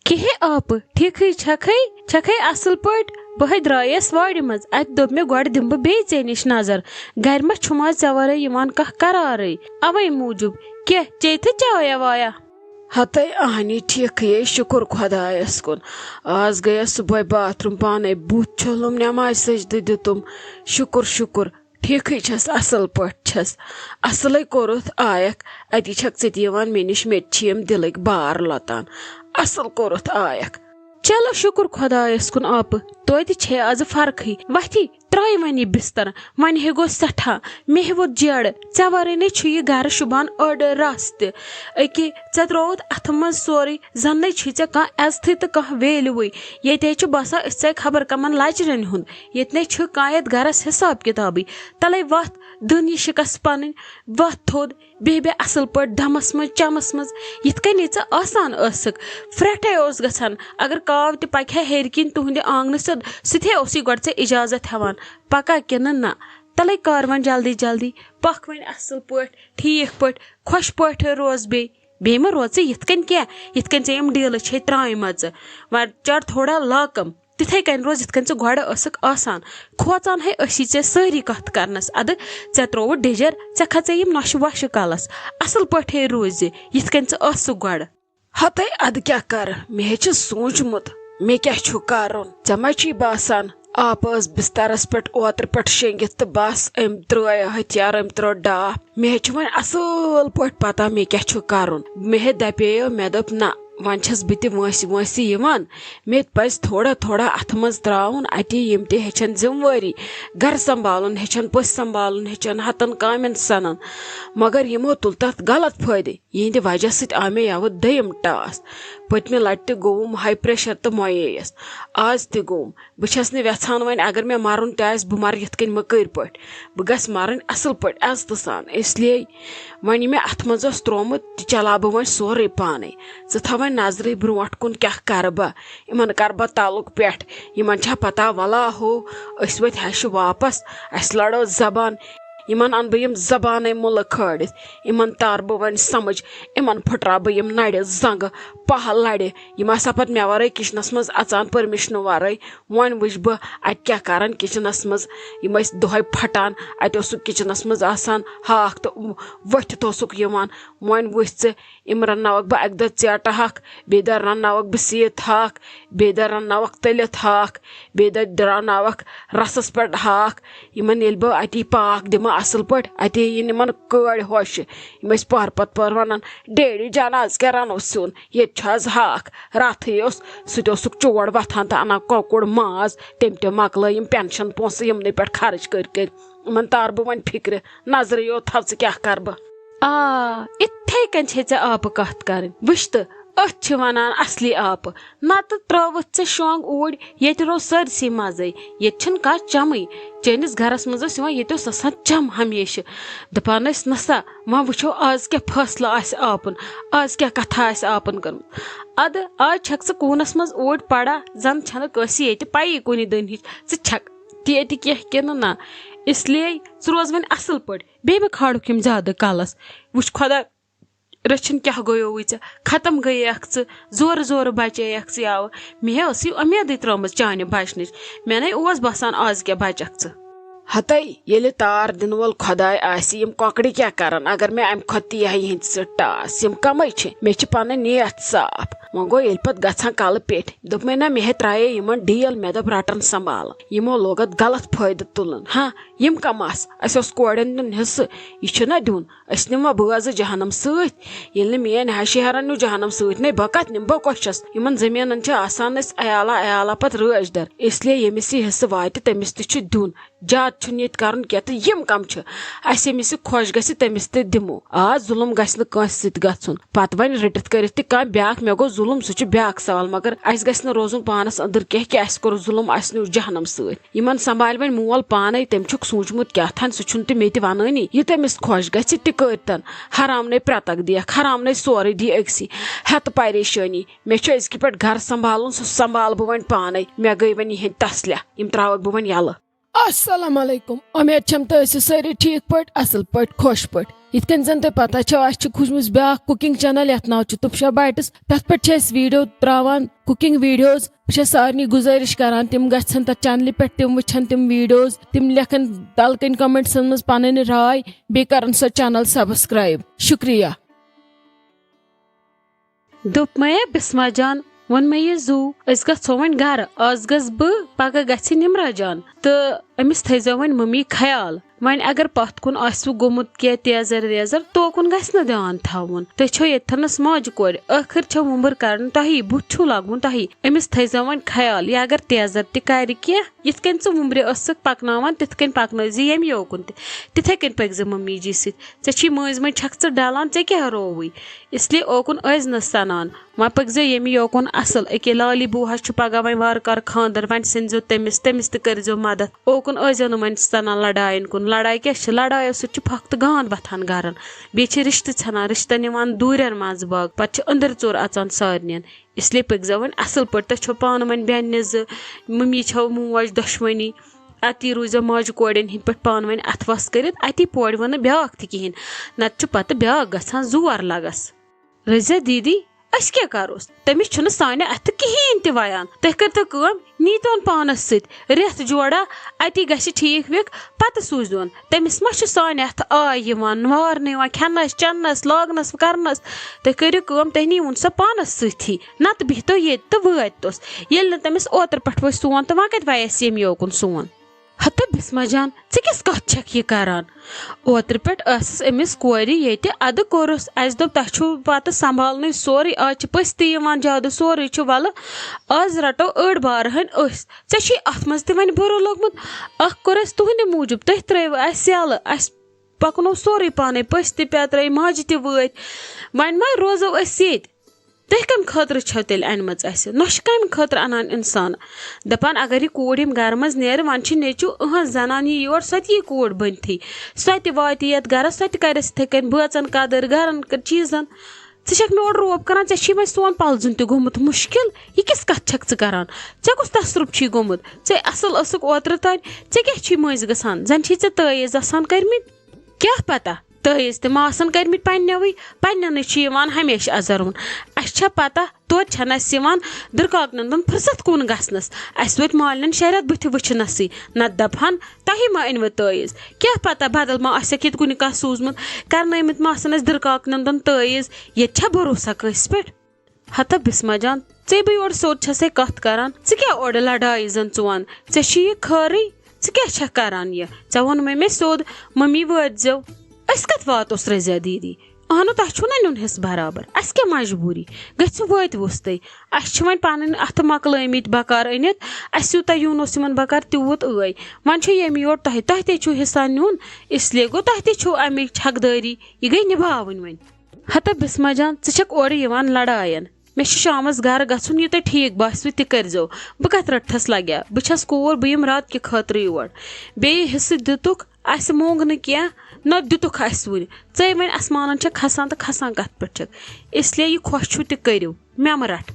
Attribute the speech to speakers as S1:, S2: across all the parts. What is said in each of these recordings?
S1: कहे आप ठीक छखै असल पट बह द्रायस वाड़ मज अत दोप मे गोड़ दिम बे ऐ निश नजर गर मा छुमा ऐ वरै कह करारै अवै मूजूब क्या चेत चाया वाया।
S2: हत अहनी ठीक ये शुक्र खुदायस कुन आज गया सुबह बाथरूम पाने बुथ छलुम नमाज सजद दितुम शुक्र शुक्र ठीक छस असल पट छस असल कोरुथ आयक अति छक दिवान मे निश मे दिलक बार लतान असल कोरुथ आयक।
S1: चलो शुक्र खुदायस कुन आप तो आज फर्क वथी त्राय वन बिस्तर वन हे गो सठा मे वो जड़ ऐ वर ने गर शुबान अड़ रस तके ऐ त्रोत अथ मज सोरे जन ऐ कह इज्जत तो कह वैल्यूवे ये बसा ऐ खबर कमन लचरन हुंद ये कह गरस हिसाब किताबी तले वत दन यह शिकस पन वत थोद बे असल पट दमस मज चमस मज यिथ कन ये आसान फ्रेटे गसान अगर काव त पकह हेर किन तुहंद आंगन सोद सथे गोड़ ऐ इजाजत हेवान पका किन ना तले कर वन जल्दी जल्दी पख वन असल पट ठीक पट खुश पट रोज बे मा रोज यिथ कन क्या यिथ कन यम डील त्राम वर चढ़ थोड़ा लाकम तिथे कन रोज यिथ कन गोड़ आसान खोचान है असी ऐ सारी कथ करनस अद ऐ त्रोव डिजर ऐ खच यम नश वश कलस असल पट रोज यिथ कन गोड़।
S2: हत अद क्या कर मे सोचमुत मे क्या करुन ऐ मा बासान आप बिस्तरस पे ओतर पे शेंगित तो बस अम त्राय हथियार अम त्रो डाफ मे वन असल पे पता मे क्या करुन मे दपे मे दोप ना वन छस बह वंसी वंसी मे पज थोड़ा थोड़ा अथ मज त्राउन अति यम ते हेचन जिम्मेवारी घर संभालुन हेचन पस संभालुन हेचन हतन कामन सनन मगर यमो तुल तथ गलत फायदे यहंद वजह सत आ मे यव दयम टास पतमे लट गोम हाई प्रेशर तो मोयस आज त गोम बस वेछान वन अगर मे मरुन तह बह मर यथ मकर पे बह गस मरन असल पे इज्जत सान इसलिए वन मे अथ मज त्रोमुत तह चला बह वन सोरे पाने थ नजर ब्रोट कुन क्या कर बह इन कर बह तालुक पे इन पता वला हो अस वत हश वापस अस लड़ो जबान इन अन बह जबान मुल खड़ित इन तार बह वन समझ इन फुटरा बह नड़ जंग पह लड़े हसा पे मे वर किचनस मज अचान परमिशन वर वन वुच बह अत क्या कर किचनस मज दोहे फटान अत किचनस मज आसान हाक तो वथित वन वुच इम रन्नावक बह अक दह चेट हाक बे दह रन्नावक बह सीत हाक बे दह रन्नावक तलित हाक बे दह रन्नावक रसस पे हाक इन ये बह अति पाक दिमा असल पे अत इन कड़ होश इम पहर पत पहर वन डेडी जान आज क्या रनो सिन ये हाक रात सह चोड़ वथान तो अना कौकुड़ माज तम मकल पेंशन पोस यमन पे खर्च कर इन तार बह वन फिक्र नजर यो थव क्या कर बह
S1: इथे कन ऐ आप कत कर वुच तो अथ वनान असली आप नत त्रोवत ऐ शोंग ऊर ये रो सरसी मजे ये कह चम चैनिस घरस मज ये आसान चम हमेशा दपान नसा वह वो आज क्या फैसला आपन आज क्या कथा आपन कर अद आज छक स कूनस मज ऊर पड़ा जन छसी ये पई कुन दिन छक ये किन ना इसलिए रोज वन असल पे बे खाड़ुक यम ज्यादा कलस वुच खुदा रचन क्या गयो ऐ खत्म गई जोर जोर बचे आव मे उम्मीद त्रुम चान बचन मे न बसान आज क्या बचक
S2: हत ये तार दिन वोल खुदाय यम कौकड़ क्या करन अगर मे अम खुद यह टास यम कम मे पन नीयत साफ वो गो ये पे गसान कल पेट दोप मे ना मे त्राये इन डील मे दोप रटन संभाल यमो लोगत गलत फायद तुलन हाँ यम कम अस कोड़न दिन हिस्स यह ना दिन अस निमा बाज जहनम सत मेन हशहरन नु जहनम सत ने बह कत निम बह कोशस इन जमीन आसान अयाला अयाला पे राजदर इसलिए यमिस हिस्स वात तमिस दिन ज्यादा ये कर यम कम अस यमिस खुश गि तमिस दिमो आ जुलम गस गन पत वन रटित कर ब्या मे गो जुलम सह ब्या सवाल मगर अस गि रोजन पानस अंदर कह अस कोर जुलम अस न्यू जहनम सत संभाल वन मोल पान तम सोचमुत क्या सह मे वनानी यह तमिस खुश गि करतन हराम ने प्रतक दिख हराम ने सोरे दी अक्सी हेत परेशानी मे पे घर संभाल सह संभाल बह वन पान मे गई वन यह तसलिया यम त्रावक बह वन यल अस्सलाम अलैकुम उम्मीद छम तसी सारी ठीक पट असल पट खुश पट इतकन जन तुम पता अस खुशमस ब्या कुकिंग चैनल ये नाव तुपशा बाइट्स तथ पे वीडियो त्रावान कुकिंग वीडियोज बह सारे गुजारिश करान तिम गन तथ चैनल पे तिम वुचन तिम वीडियोज तिम लेखन तलकन कमेंट्सन मज पन राय बे कर सो चैनल सब्सक्राइब शुक्रिया।
S1: दोप मे बिस्मा जान वन मे यह जू गो वन गर आज गस बह पगह गि निमरा जान तो अमिस थो वन मम्मी ख्याल वन अगर पत कुन गोमुत कह तेजर वेजर तोकुन गि ध्यान थवन तुम येथनस माज कोर आखिर छो मुंबर कर तही बुथ छो लगन तही अमिस थो वन ख्याल यह अगर तेजर तह यथ कन च मुंबरे पकनावान तिथ कन पकन यम योकुन तिथे कन पक मम्मी जी सी मज मज छक च डालान ऐ क्या रोवई इसलिए ओकुन न सनान वन पक यम योकुन असल अके लाली बुहा पगह वन वार कार खानदर वन सिंजो तमिस तमिस तजो मदद ओकुन नो वन सनान लड़ाइन कुन लड़ाई क्या लड़ाई फक्त गांद वथान गरन बे रिश्ते छान रिश्तन निवान दूरन मज बाग पे अंदर चोर अचान सारन इसलिए पक वन असल पे तुम पान वन बेन मम्मी छो मोज दुश्मनी अति रूजो माज कोड़न हिंद पे पान वन अथ वस कर अति पोड़ वन ब्या कहें नत पे ब्या ग जोर लगस रजिया दीदी अस क्या करोस तमिस साने अथ कहें तह वायान तुम करो नीतोन पानस सत जोड़ा अति ग ठीक विक पत सूजोन तमिस मा साने अथ आय वारन खेनस चनस लागनस करनस तुम करो तुम नीवन सो पानस सती नत बिहतो ये तो वोस ये तमिस ओतर पे वो सोन तो वह कत वयस यम योकुन सोन हत बिस्मा जान किस कत छक यह करान ओतर पे अमिस कोर ये अद कोरस अस दोप तु पत संभालन सोरे आज पस्ती ज्यादा सोरे वल आज रटो अड़ बारहन ऐ अत मज वन बुरो लोगमुत अख कोर तुहद मूजूब तुह त्रो अस यल अस पकनो सोरे पाने पस पे त्रे माज वन वन मा रोजो ये तुह कम खतर छो तेल अनम नश कम खतर अनान इंसान दपान अगर यह कूड़ यम गर मज नेर वन नेचू अहन जनान यह योर सो यह कूड़ बनथी सो वात ये गर सो कर कन बचन कदर गरन चीजन क मे ओर रोब कर मे सोन पलजुन तोमुत मुश्किल यह किस कत छक करान कुस तसरुप गोमुत असल ओतर तान क्या मज गसान जन तयज आसान कर्मित क्या पता तयज तम आसान कर्मित पन्नवे पन्न हमेशा अजर अस पता तोत दुर्काकनंदन फुर्सत कुन गसनस अस वोत मालन शहरत बुथ वुचनस नत दपान तही मा अनव तयज क्या पता बदल मा आसक कुन कह सूजमुत करनमित मा दुर्काकनंदन तयज ये भरोसा कस पे हता बिस्मा जान बे योर सोद छसे कत करान क्या ओड़ लड़ाई जन वन यह खरी क्या करान यह वोन मे सोद मम्मी वातजो अस कत वातोस रजिया दीदी अहनो तह ना नुन हिस बराबर अस क्या मजबूरी गत वुस्त अस वन पन अथ मकलमित बकार अनित अस यूत यून बकार तूत वन यम योर तह तह हिस्सा नुन इसलिए गो तह तु अमिक हकदारी यह गई निभावन वन हता बिस्मा जान छक ओर लड़ायन मे शामस गर गुन यह ठीक बासो तह करजो बह कत रटस लग्या बस कोर बह रात कि खतर योर बे हिस्से दितुक अस मोंग न क्या न दितुक अस वन वन आसमान खसान तो खसान कत पे इसलिए यह खुश छू तह करो मेम रट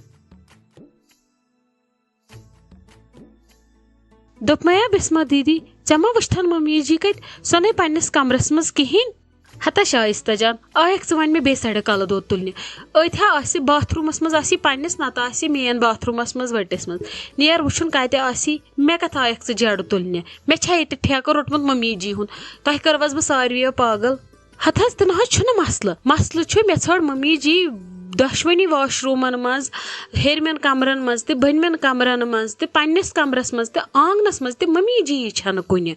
S1: दोप मया बिस्मा दीदी मा वुन मम्मी जी कत सो न पन्नस कमरस मज कहें हता शाइस्ता जान आयक वन मे बे साइड कल दो तुलने अथा बाथरूमस मज पन्नस नत मेन बाथरूमस मज वटिस मज नेर वुन कत मे कत आयक जड़ तुलने मे ये ठेका रोटमुत मम्मी जी हुन तह करवस बह सारवियो पागल हत तह मसल मसल मे षड़ मम्मी जी दशवनी वाशरूमन मज हेरमेन कमरन मज तो बनमेन कमरन मज तो पन्नस कमरस मज तो आंगनस मज तो मम्मी जी छन कुन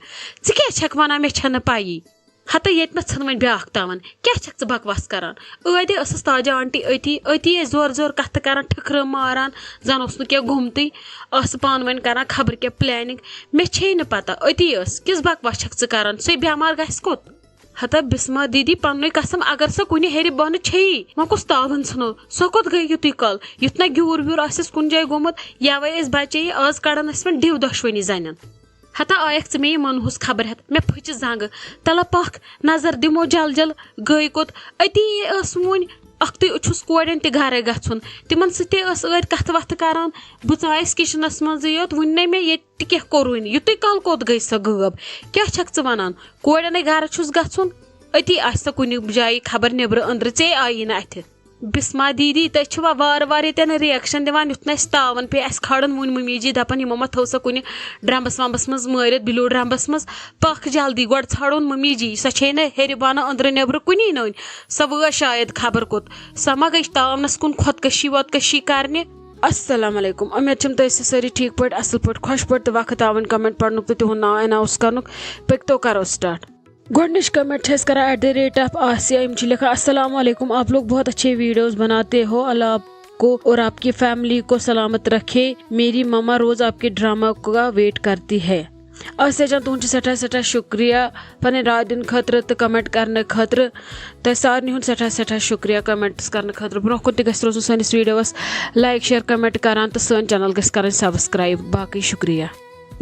S1: क्या छक वन मे छन पाई हता ये वन ब्या तवन क्या छक बकवास करान अदे ताजा आंटी अती जोर जोर कथ कर ठिकर मारान जन क्या घुमती पान वन कर खबर क्या प्लानिंग मे छे न पता अती किस बकवास छक करान सो बेमार गस कोत हता बिस्मा दीदी पन्न कसम अगर सो कुन हेर बन छे वह कुस तावन नो सो कोत गई युत कल युत ना ग्यूर व्यूर कुन जाय गोमुत यवे बचे आज कड़न वन डिव दशवनी जन हता आयक चे मे मनहुस खबर हेत मे फुच जंग तला पख नजर दिमो जल जल गई कोत अति वन अख्तु छुस कोड़न ते घरे गछुन तिमन सते अर कथ वथ करान बुचायस किचनस मज योत वुन्ने मे ये क्या कोरुन युतु कल कोत गई स गब क्या छक च वनान कोड़न घर छुस गछुन अति आस कुन जाय खबर नेबर अंदर चे आई न अथ बिस्मा दीदी तुवा वार वार ये रिएक्शन दिवान युत न तावन पे अस खड़न वन मम्मी जी दपान यमो मा थो सा कुन ड्रम्बस वम्बस मज मारित बिलो ड्रम्बस मज पख जल्दी गोड़ छड़न मम्मी जी सो छे न हेर बाना अंदर नेबर कुनी नो सा वो शायद खबर कोत सा मा गई तावनस कुन खुदकशी वोदकशी करने। अस्सलाम वालेकुम उम्मीद छम तुम सारी ठीक पट असल पट खुश पट तो वक्त आवन कमेंट पढ़नुक तो तुहद नाव अनाउंस करनुक पक तो करो स्टार्ट। गोडनिश कमेंट करा @ऑफ आसिया लिखा अस्सलाम वालेकुम आप लोग बहुत अच्छे वीडियोस बनाते हो अल्लाह आपको और आपकी फैमिली को सलामत रखे मेरी मम्मा रोज आपके ड्रामा का वेट करती है आसिया जान तुहद सठा सठा शुक्रिया पन राय दिन खतर तो कमेंट करने खतर तो सारे हूँ सठा सठा शुक्रिया कमेंट्स करने खतर ब्रोह कुन तक रोजन सानिस वीडियोस लाइक शेयर कमेंट करान तो सन चैनल गन सब्सक्राइब बाकी शुक्रिया।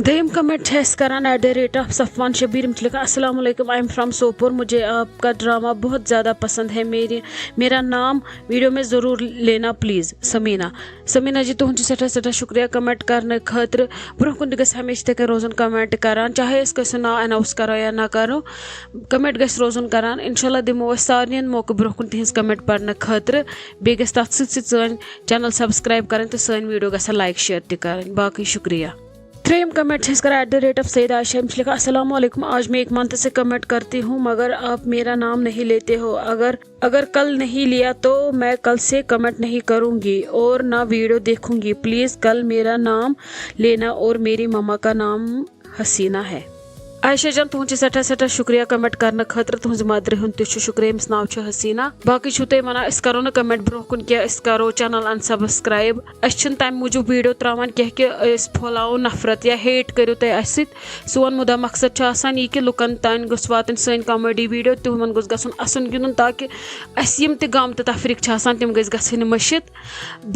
S1: दम कमेंट करान @ऑफ सफवान शबीर लिखा अस्सलाम वालेकुम आई एम फ्रॉम सोपोर मुझे आपका ड्रामा बहुत ज़्यादा पसंद है मेरा नाम वीडियो में ज़रूर लेना प्लीज़ समीना जी तुहद सठा सठा शुक्रिया कमेंट करने खतर ब्रोह कुन गस हमेशा तक रोजन कमेंट करान चाहे अस कसो नाव अनाउंस करो या ना करो कमेंट गस रोजन करान इंशाल्लाह दिमो सारियन मौके ब्रोह कुन तिहंज कमेंट पढ़ने खतर बे गस तथ सन चैनल सब्सक्राइब करें तो सन वीडियो गसन लाइक शेयर तक करें बाकी शुक्रिया। थ्रेम कमेंट करा @ऑफ सईद आयशा लिखा अस्सलाम वालेकुम आज मैं 1 मंथ से कमेंट करती हूँ मगर आप मेरा नाम नहीं लेते हो अगर कल नहीं लिया तो मैं कल से कमेंट नहीं करूँगी और ना वीडियो देखूँगी प्लीज़ कल मेरा नाम लेना और मेरी मम्मा का नाम हसीना है। आयशा जान तुहद सठा सठा शुक्रिया कमेंट करने खतर तुहज मदर हुंद तु शुक्रिया अमिस नाव हसीना बाकी छु तुम वन अस करो कमेंट ब्रोह कुन क्या करो चैनल अनसब्सक्राइब अस तम मूजूब वीडियो त्रावान क्या फैलाओ नफरत या हेट करो तुम अस सोन मुदा मकसद यह कि लुकन तान गोस वातन सन कॉमेडी वीडियो तिमन गोस गसन असन गिंदुन ताकि अस यम ते गम तो तफरीक तम गस गसन मशित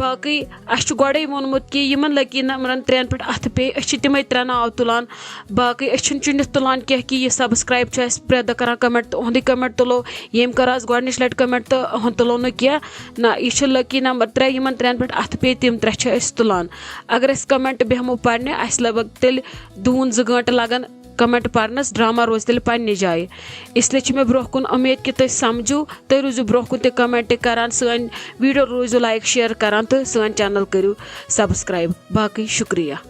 S1: बाकी अस गोड़े वोनमुत कि यमन लगी नंबरन 3 पे अथ पे अस तमें 3 नाव तुलान बाकी अस चुनित तुलान क्या कि यह सब्सक्राइब प्रेद कर कमेंट तो अहद कमेंट तुलो यम कर आज गोडनिश लट कमेंट तो अहद तुलो न क्या ना यह लकी नंबर 3 यमन 3 पे अथ पे तम 3 तुलान अगर अस कमेंट बेहमो पढ़ने अस लगभग तेल 2 घंटे लगन कमेंट पढ़नस ड्रामा रोज तेल पन्ने जाए इसलिए मे ब्रोह कुन उम्मीद कि तुम समझू तुम रोजू ब्रोह कुन ते कमेंट करान सन वीडियो रोजू लाइक शेयर करान तो सन चैनल करू सब्सक्राइब बाकी शुक्रिया।